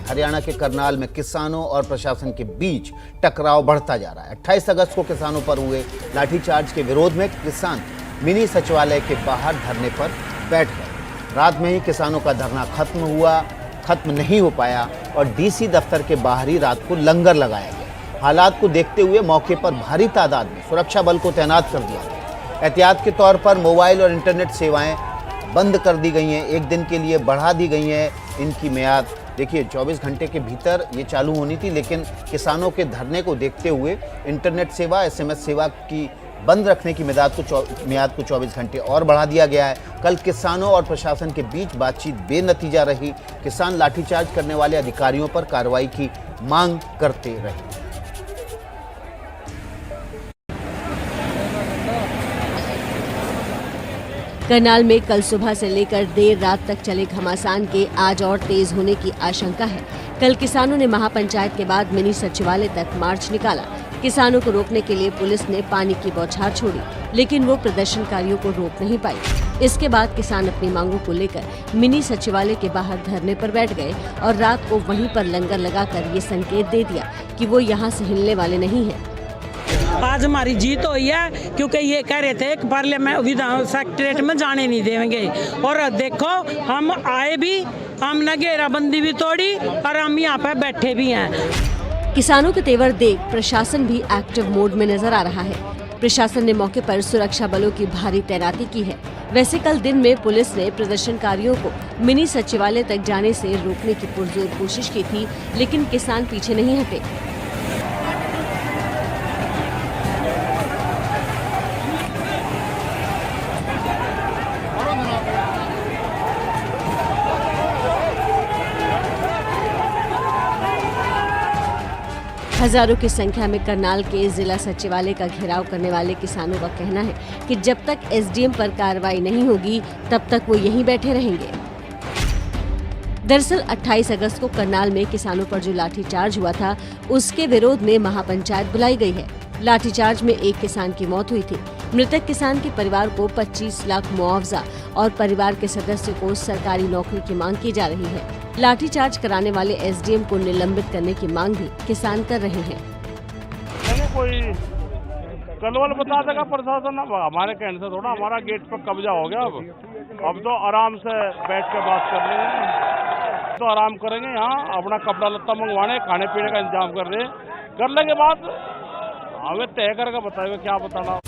हरियाणा के करनाल में किसानों और प्रशासन के बीच टकराव बढ़ता जा रहा है। 28 अगस्त को किसानों पर हुए लाठीचार्ज के विरोध में किसान मिनी सचिवालय के बाहर धरने पर बैठ गए। रात में ही किसानों का धरना खत्म नहीं हो पाया और डीसी दफ्तर के बाहर ही रात को लंगर लगाया गया। हालात को देखते हुए मौके पर भारी तादाद में सुरक्षा बल को तैनात कर दिया गया। एहतियात के तौर पर मोबाइल और इंटरनेट सेवाएं बंद कर दी गई हैं, एक दिन के लिए बढ़ा दी गई हैं इनकी मियाद। देखिए 24 घंटे के भीतर ये चालू होनी थी, लेकिन किसानों के धरने को देखते हुए इंटरनेट सेवा, SMS सेवा की बंद रखने की मियाद को 24 घंटे और बढ़ा दिया गया है। कल किसानों और प्रशासन के बीच बातचीत बेनतीजा रही। किसान लाठीचार्ज करने वाले अधिकारियों पर कार्रवाई की मांग करते रहे। करनाल में कल सुबह से लेकर देर रात तक चले घमासान के आज और तेज होने की आशंका है। कल किसानों ने महापंचायत के बाद मिनी सचिवालय तक मार्च निकाला। किसानों को रोकने के लिए पुलिस ने पानी की बौछार छोड़ी, लेकिन वो प्रदर्शनकारियों को रोक नहीं पाई। इसके बाद किसान अपनी मांगों को लेकर मिनी सचिवालय के बाहर धरने पर बैठ गए और रात को वहीं पर लंगर लगाकर ये संकेत दे दिया कि वो यहाँ से हिलने वाले नहीं हैं। आज हमारी जीत हुई है, क्योंकि ये कह रहे थे कि पार्लियामेंट विधान सेक्रेटरीट में जाने नहीं देंगे। और देखो हम आए भी, हमने घेराबंदी भी तोड़ी और हम यहाँ पे बैठे भी हैं। किसानों के तेवर देख प्रशासन भी एक्टिव मोड में नजर आ रहा है। प्रशासन ने मौके पर सुरक्षा बलों की भारी तैनाती की है। वैसे कल दिन में पुलिस ने प्रदर्शनकारियों को मिनी सचिवालय तक जाने से रोकने की पुरजोर कोशिश की थी, लेकिन किसान पीछे नहीं हटे। हजारों की संख्या में करनाल के जिला सचिवालय का घेराव करने वाले किसानों का कहना है कि जब तक SDM पर कार्रवाई नहीं होगी तब तक वो यहीं बैठे रहेंगे। दरअसल 28 अगस्त को करनाल में किसानों पर जो लाठीचार्ज हुआ था, उसके विरोध में महापंचायत बुलाई गई है। लाठीचार्ज में एक किसान की मौत हुई थी। मृतक किसान के परिवार को 25 लाख मुआवजा और परिवार के सदस्य को सरकारी नौकरी की मांग की जा रही है। लाठीचार्ज कराने वाले SDM को निलंबित करने की मांग भी किसान कर रहे हैं। कोई कलवल बता देगा प्रशासन, हमारे कहने से थोड़ा हमारा गेट पर कब्जा हो गया। अब तो आराम से बैठ के बात कर लेंगे, तो आराम करेंगे। यहाँ अपना कपड़ा लत्ता मंगवाने, खाने पीने का इंतजाम कर लेंगे। बात हमें तय करके बताएगा क्या बताना।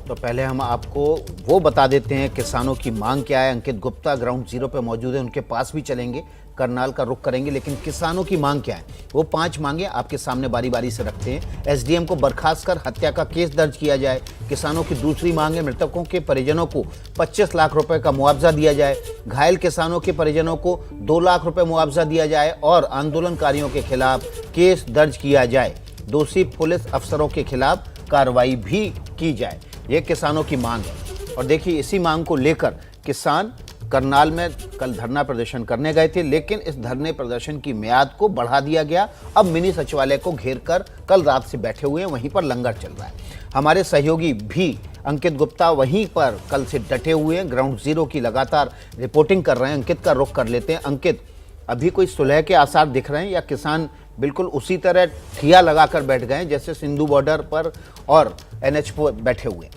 तो पहले हम आपको वो बता देते हैं किसानों की मांग क्या है। अंकित गुप्ता ग्राउंड जीरो पे मौजूद है, उनके पास भी चलेंगे, करनाल का रुख करेंगे। लेकिन किसानों की मांग क्या है, वो 5 मांगे आपके सामने बारी बारी से रखते हैं। SDM को बर्खास्त कर हत्या का केस दर्ज किया जाए। किसानों की दूसरी मांग है मृतकों के परिजनों को 25 लाख रुपए का मुआवजा दिया जाए। घायल किसानों के परिजनों को 2 लाख रुपए मुआवजा दिया जाए और आंदोलनकारियों के खिलाफ केस दर्ज किया जाए। दोषी पुलिस अफसरों के खिलाफ कार्रवाई भी की जाए। ये किसानों की मांग है। और देखिए इसी मांग को लेकर किसान करनाल में कल धरना प्रदर्शन करने गए थे, लेकिन इस धरने प्रदर्शन की मियाद को बढ़ा दिया गया। अब मिनी सचिवालय को घेरकर कल रात से बैठे हुए हैं, वहीं पर लंगर चल रहा है। हमारे सहयोगी भी अंकित गुप्ता वहीं पर कल से डटे हुए हैं, ग्राउंड जीरो की लगातार रिपोर्टिंग कर रहे हैं। अंकित का रुख कर लेते हैं। अंकित, अभी कोई सुलह के आसार दिख रहे हैं या किसान बिल्कुल उसी तरह ठिया लगाकर बैठ गए जैसे सिंधु बॉर्डर पर और NH पर बैठे हुए?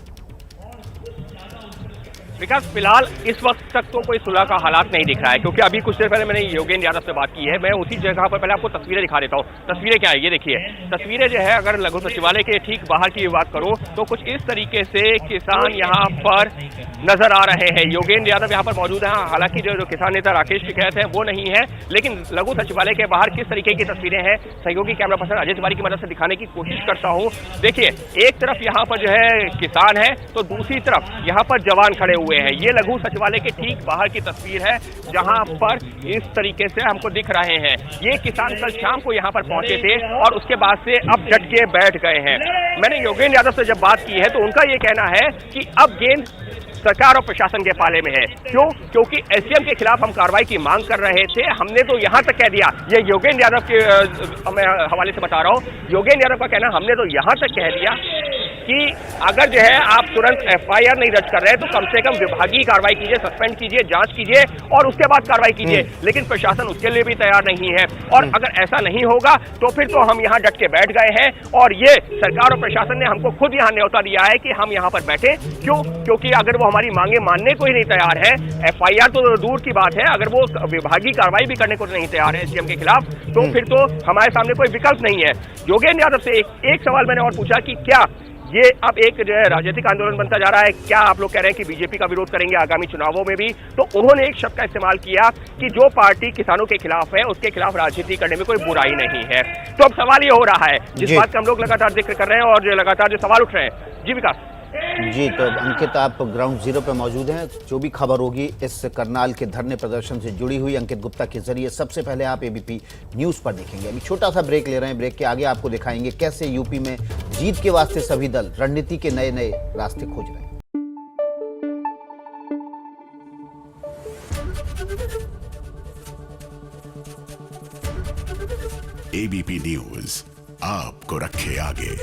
विकास, फिलहाल इस वक्त तक तो कोई सुलह का हालात नहीं दिख रहा है, क्योंकि अभी कुछ देर पहले मैंने योगेंद्र यादव से बात की है। मैं उसी जगह पर पहले आपको तस्वीरें दिखा देता हूँ। तस्वीरें क्या है ये देखिए। तस्वीरें जो है, अगर लघु सचिवालय के ठीक बाहर की बात करो तो कुछ इस तरीके से किसान यहाँ पर नजर आ रहे हैं। योगेंद्र यादव यहाँ पर मौजूद है। हालांकि जो किसान नेता राकेश टिकैत है वो नहीं है, लेकिन लघु सचिवालय के बाहर किस तरीके की तस्वीरें हैं सहयोगी कैमरा पर्सन अजय तिवारी की मदद से दिखाने की कोशिश करता हूँ। देखिए, एक तरफ यहाँ पर जो है किसान है तो दूसरी तरफ यहाँ पर जवान खड़े हुए हैं। ये लघु सचिवालय के ठीक बाहर की तस्वीर है, जहां पर इस तरीके से हमको दिख रहे हैं। ये किसान कल शाम को यहां पर पहुंचे थे और उसके बाद से अब डट के बैठ गए हैं। मैंने योगेंद्र यादव से जब बात की है तो उनका ये कहना है कि अब गेंद सरकार और प्रशासन के पाले में है। क्यों? क्योंकि SDM के खिलाफ हम कार्रवाई की मांग कर रहे थे। हमने तो यहां तक कह दिया, ये योगेंद्र यादव के मैं हवाले से बता रहा हूं, योगेंद्र यादव का कहना, हमने तो यहां तक कह दिया कि कि अगर जो है आप तुरंत एफआईआर नहीं दर्ज कर रहे हैं तो कम से कम विभागीय कार्रवाई कीजिए, सस्पेंड कीजिए, जांच कीजिए और उसके बाद कार्रवाई कीजिए। लेकिन प्रशासन उसके लिए भी तैयार नहीं है और अगर ऐसा नहीं होगा तो फिर तो हम यहाँ डट के बैठ गए हैं और ये सरकार और प्रशासन ने हमको खुद यहाँ न्योता दिया है कि हम यहाँ पर बैठे। क्यों? क्योंकि अगर वो हमारी मांगे मानने को ही नहीं तैयार है, एफआईआर तो दूर की बात है, अगर वो विभागीय कार्रवाई भी करने को नहीं तैयार है सीएम के खिलाफ, तो फिर तो हमारे सामने कोई विकल्प नहीं है। योगेंद्र यादव से एक सवाल मैंने और पूछा कि क्या ये अब एक जो है राजनीतिक आंदोलन बनता जा रहा है? क्या आप लोग कह रहे हैं कि बीजेपी का विरोध करेंगे आगामी चुनावों में भी? तो उन्होंने एक शब्द का इस्तेमाल किया कि जो पार्टी किसानों के खिलाफ है उसके खिलाफ राजनीति करने में कोई बुराई नहीं है। तो अब सवाल ये हो रहा है, जिस बात का हम लोग लगातार जिक्र कर रहे हैं और जो लगातार जो सवाल उठ रहे हैं। जी विकास जी, तो अंकित आप ग्राउंड जीरो पे मौजूद हैं। जो भी खबर होगी इस करनाल के धरने प्रदर्शन से जुड़ी हुई अंकित गुप्ता के जरिए सबसे पहले आप एबीपी न्यूज पर देखेंगे। अभी छोटा सा ब्रेक ले रहे हैं, ब्रेक के आगे आपको दिखाएंगे कैसे यूपी में जीत के वास्ते सभी दल रणनीति के नए नए रास्ते खोज रहे हैं। एबीपी न्यूज आपको रखे आगे।